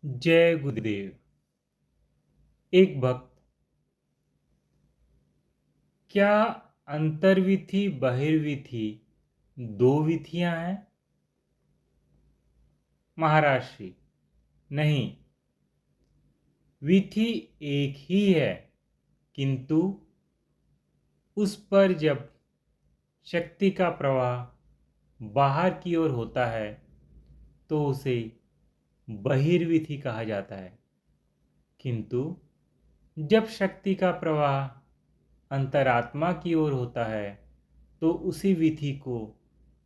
जय गुरुदेव। एक भक्त, क्या अंतर्विधि बहिर्विधि दो विधियां हैं? महाराष्ट्री: नहीं, विधि एक ही है, किंतु उस पर जब शक्ति का प्रवाह बाहर की ओर होता है तो उसे बहिर्विधि कहा जाता है, किंतु जब शक्ति का प्रवाह अंतरात्मा की ओर होता है तो उसी विधि को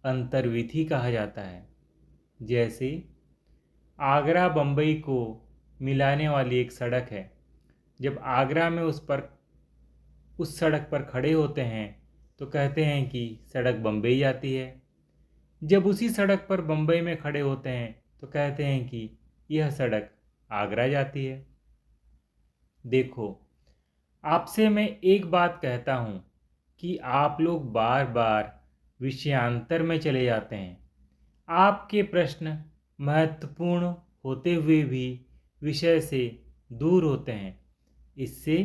अंतर्विधि कहा जाता है। जैसे आगरा बम्बई को मिलाने वाली एक सड़क है। जब आगरा में उस सड़क पर खड़े होते हैं तो कहते हैं कि सड़क बम्बई जाती है। जब उसी सड़क पर बम्बई में खड़े होते हैं तो कहते हैं कि यह सड़क आगरा जाती है। देखो, आपसे मैं एक बात कहता हूँ कि आप लोग बार बार विषयांतर में चले जाते हैं। आपके प्रश्न महत्वपूर्ण होते हुए भी विषय से दूर होते हैं। इससे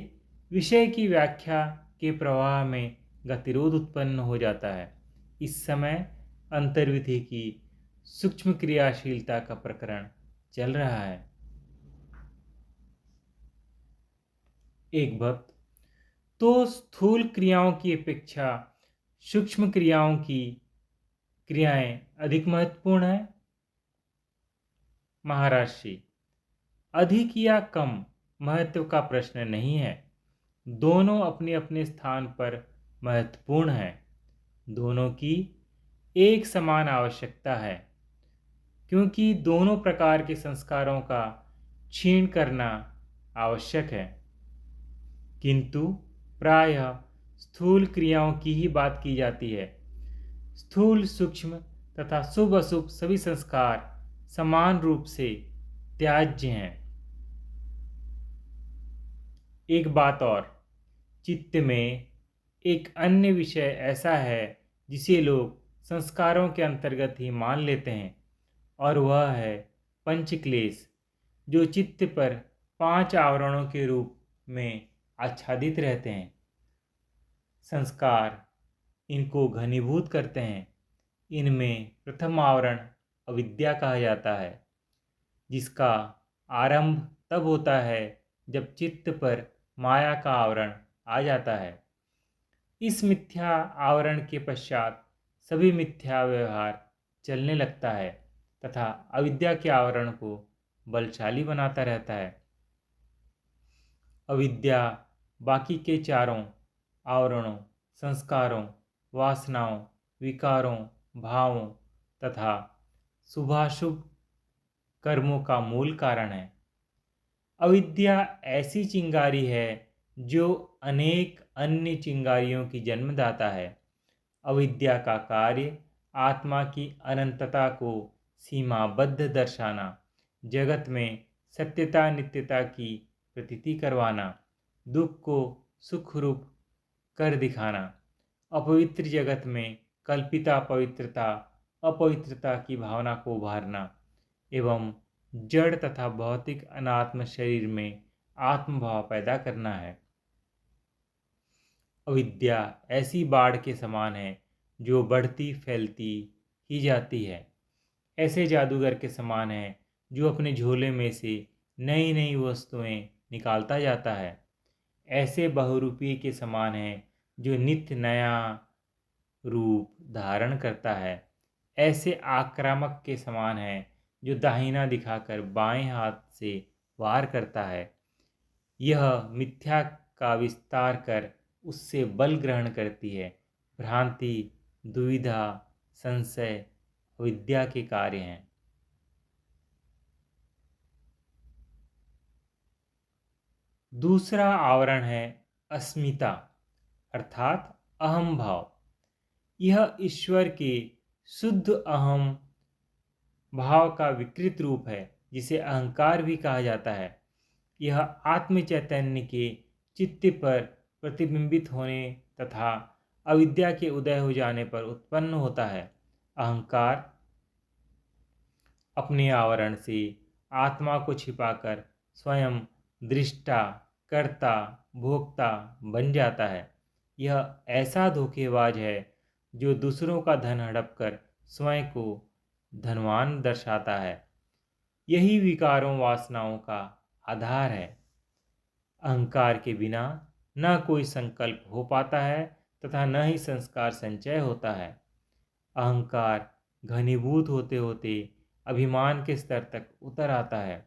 विषय की व्याख्या के प्रवाह में गतिरोध उत्पन्न हो जाता है। इस समय अंतर्विधि की सूक्ष्म क्रियाशीलता का प्रकरण चल रहा है। एक भक्त: तो स्थूल क्रियाओं की अपेक्षा सूक्ष्म क्रियाओं की क्रियाएं अधिक महत्वपूर्ण है? महाराष्ट्री: अधिक या कम महत्व का प्रश्न नहीं है। दोनों अपने अपने स्थान पर महत्वपूर्ण हैं। दोनों की एक समान आवश्यकता है, क्योंकि दोनों प्रकार के संस्कारों का क्षीण करना आवश्यक है। किंतु प्रायः स्थूल क्रियाओं की ही बात की जाती है। स्थूल, सूक्ष्म तथा शुभ अशुभ सभी संस्कार समान रूप से त्याज्य हैं। एक बात और, चित्त में एक अन्य विषय ऐसा है जिसे लोग संस्कारों के अंतर्गत ही मान लेते हैं, और वह है पंचक्लेश, जो चित्त पर 5 आवरणों के रूप में आच्छादित रहते हैं। संस्कार इनको घनीभूत करते हैं। इनमें प्रथम आवरण अविद्या कहा जाता है, जिसका आरंभ तब होता है जब चित्त पर माया का आवरण आ जाता है। इस मिथ्या आवरण के पश्चात सभी मिथ्या व्यवहार चलने लगता है तथा अविद्या के आवरण को बलशाली बनाता रहता है। अविद्या बाकी के चारों आवरणों, संस्कारों, वासनाओं, विकारों, भावों तथा शुभाशुभ कर्मों का मूल कारण है। अविद्या ऐसी चिंगारी है जो अनेक अन्य चिंगारियों की जन्मदाता है। अविद्या का कार्य आत्मा की अनंतता को सीमाबद्ध दर्शाना, जगत में सत्यता नित्यता की प्रतीति करवाना, दुख को सुख रूप कर दिखाना, अपवित्र जगत में कल्पिता पवित्रता अपवित्रता की भावना को उभारना एवं जड़ तथा भौतिक अनात्म शरीर में आत्मभाव पैदा करना है। अविद्या ऐसी बाढ़ के समान है जो बढ़ती फैलती ही जाती है। ऐसे जादूगर के समान है जो अपने झोले में से नई नई वस्तुएं निकालता जाता है। ऐसे बहुरूपी के समान है जो नित्य नया रूप धारण करता है। ऐसे आक्रामक के समान है जो दाहिना दिखाकर बाएं हाथ से वार करता है। यह मिथ्या का विस्तार कर उससे बल ग्रहण करती है। भ्रांति, दुविधा, संशय अविद्या के कार्य हैं। दूसरा आवरण है अस्मिता, अर्थात अहम भाव। यह ईश्वर के शुद्ध अहम भाव का विकृत रूप है, जिसे अहंकार भी कहा जाता है। यह आत्म चैतन्य के चित्त पर प्रतिबिंबित होने तथा अविद्या के उदय हो जाने पर उत्पन्न होता है। अहंकार अपने आवरण से आत्मा को छिपाकर स्वयं दृष्टा, कर्ता, भोक्ता बन जाता है। यह ऐसा धोखेबाज है जो दूसरों का धन हड़प कर स्वयं को धनवान दर्शाता है। यही विकारों वासनाओं का आधार है। अहंकार के बिना न कोई संकल्प हो पाता है तथा न ही संस्कार संचय होता है। अहंकार घनीभूत होते होते अभिमान के स्तर तक उतर आता है।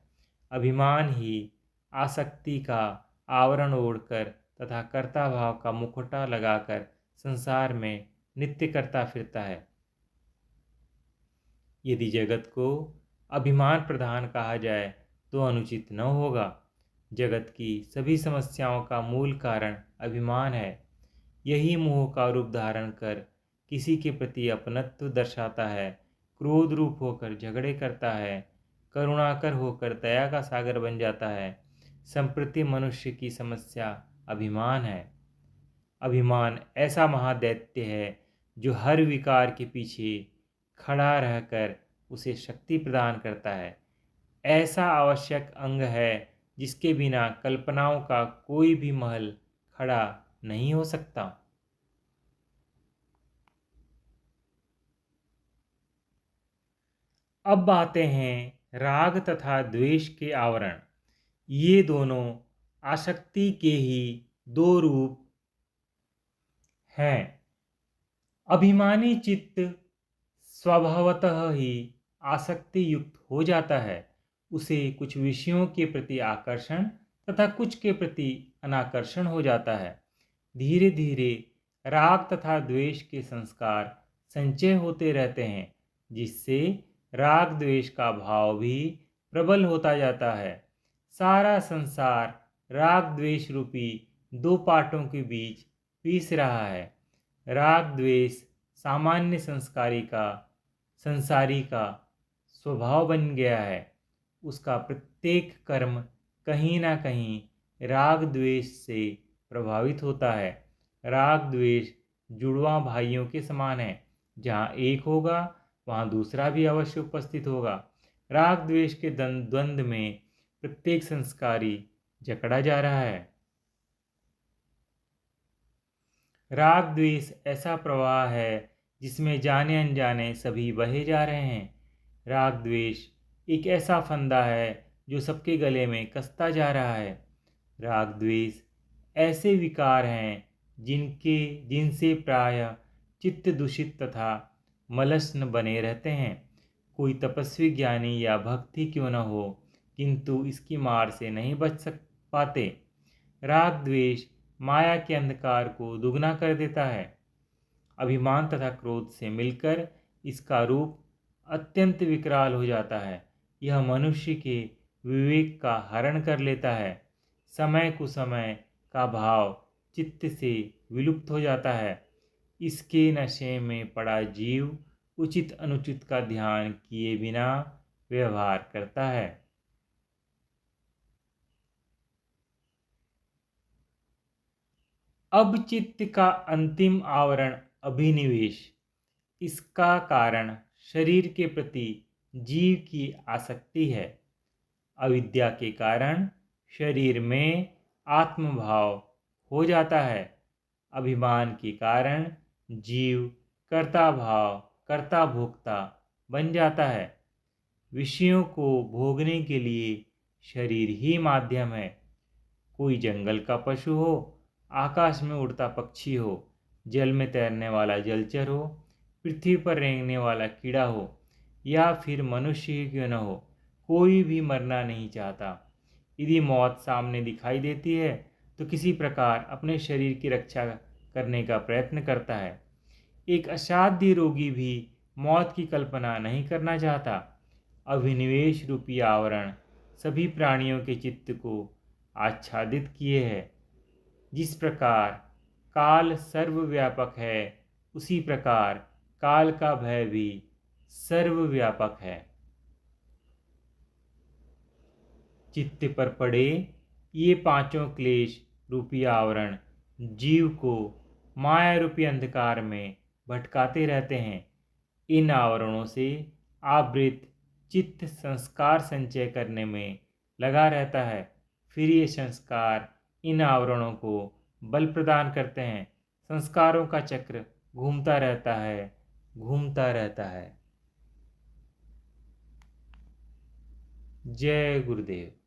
अभिमान ही आसक्ति का आवरण ओढ़कर तथा कर्ता भाव का मुखौटा लगाकर संसार में नित्य करता फिरता है। यदि जगत को अभिमान प्रधान कहा जाए तो अनुचित न होगा। जगत की सभी समस्याओं का मूल कारण अभिमान है। यही मोह का रूप धारण कर किसी के प्रति अपनत्व दर्शाता है, क्रोध रूप होकर झगड़े करता है, करुणाकर होकर दया का सागर बन जाता है। संप्रति मनुष्य की समस्या अभिमान है। अभिमान ऐसा महादैत्य है जो हर विकार के पीछे खड़ा रहकर उसे शक्ति प्रदान करता है। ऐसा आवश्यक अंग है जिसके बिना कल्पनाओं का कोई भी महल खड़ा नहीं हो सकता। अब आते हैं राग तथा द्वेष के आवरण। ये दोनों आसक्ति के ही दो रूप हैं। अभिमानी चित्त स्वभावतः ही आसक्ति युक्त हो जाता है। उसे कुछ विषयों के प्रति आकर्षण तथा कुछ के प्रति अनाकर्षण हो जाता है। धीरे धीरे राग तथा द्वेष के संस्कार संचय होते रहते हैं, जिससे राग द्वेष का भाव भी प्रबल होता जाता है। सारा संसार राग द्वेष रूपी दो पाटों के बीच पीस रहा है। राग द्वेष सामान्य संसारी का स्वभाव बन गया है। उसका प्रत्येक कर्म कहीं ना कहीं राग द्वेष से प्रभावित होता है। राग द्वेष जुड़वां भाइयों के समान है। जहाँ एक होगा वहाँ दूसरा भी अवश्य उपस्थित होगा। राग द्वेष के द्वंद्व में प्रत्येक संस्कारी जकड़ा जा रहा है। राग द्वेष ऐसा प्रवाह है जिसमें जाने अनजाने सभी बहे जा रहे हैं। राग द्वेष एक ऐसा फंदा है जो सबके गले में कसता जा रहा है। राग द्वेष ऐसे विकार हैं जिनसे प्रायः चित्त दूषित तथा मलस्न बने रहते हैं। कोई तपस्वी ज्ञानी या भक्ति क्यों न हो, किंतु इसकी मार से नहीं बच पाते। राग द्वेष माया के अंधकार को दुगना कर देता है। अभिमान तथा क्रोध से मिलकर इसका रूप अत्यंत विकराल हो जाता है। यह मनुष्य के विवेक का हरण कर लेता है। समय कुसमय का भाव चित्त से विलुप्त हो जाता है। इसके नशे में पड़ा जीव उचित अनुचित का ध्यान किए बिना व्यवहार करता है। अब चित्त का अंतिम आवरण अभिनिवेश। इसका कारण शरीर के प्रति जीव की आसक्ति है। अविद्या के कारण शरीर में आत्मभाव हो जाता है। अभिमान के कारण जीव कर्ता भाव, कर्ता भोक्ता बन जाता है। विषयों को भोगने के लिए शरीर ही माध्यम है। कोई जंगल का पशु हो, आकाश में उड़ता पक्षी हो, जल में तैरने वाला जलचर हो, पृथ्वी पर रेंगने वाला कीड़ा हो, या फिर मनुष्य ही क्यों न हो, कोई भी मरना नहीं चाहता। यदि मौत सामने दिखाई देती है तो किसी प्रकार अपने शरीर की रक्षा करने का प्रयत्न करता है। एक असाध्य रोगी भी मौत की कल्पना नहीं करना चाहता। अभिनिवेश रूपी आवरण सभी प्राणियों के चित्त को आच्छादित किए है। जिस प्रकार काल सर्वव्यापक है, उसी प्रकार काल का भय भी सर्वव्यापक है। चित्त पर पड़े ये पांचों क्लेश रूपी आवरण जीव को माया रूपी अंधकार में भटकाते रहते हैं। इन आवरणों से आवृत चित्त संस्कार संचय करने में लगा रहता है। फिर ये संस्कार इन आवरणों को बल प्रदान करते हैं। संस्कारों का चक्र घूमता रहता है, घूमता रहता है। जय गुरुदेव।